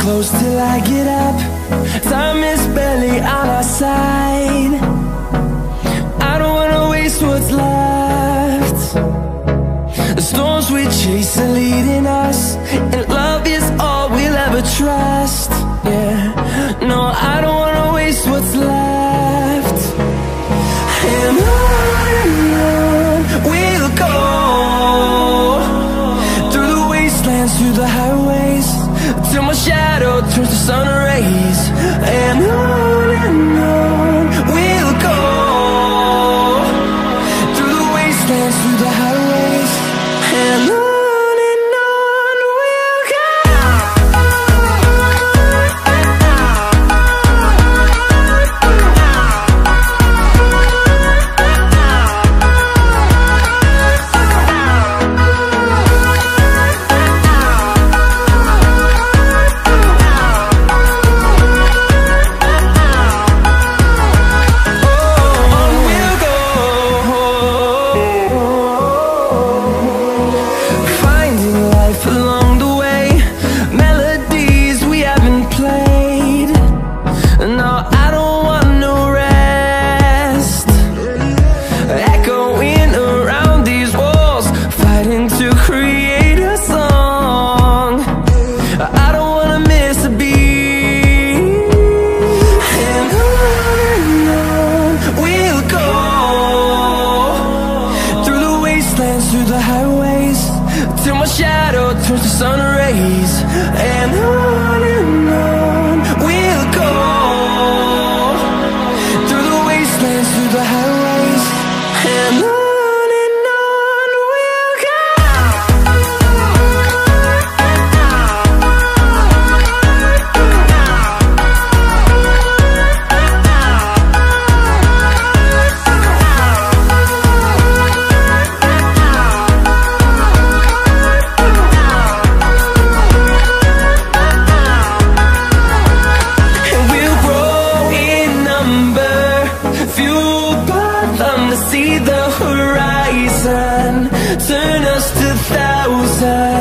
close till I get up. Time is barely on our side. I don't wanna waste what's left. The storms we chase are leading us, and love is all we'll ever trust. Yeah, no, I don't wanna waste what's left. And on we'll go, through the wastelands, through the highways, till my shadow turns to sun rays. And on we'll go, through the wastelands, through the highways, and on we'll go. Through the highways, till my shadow turns to sun rays. And on we'll go, through the wastelands, through the highways, and on we'll go. See the horizon, turn us to thousands.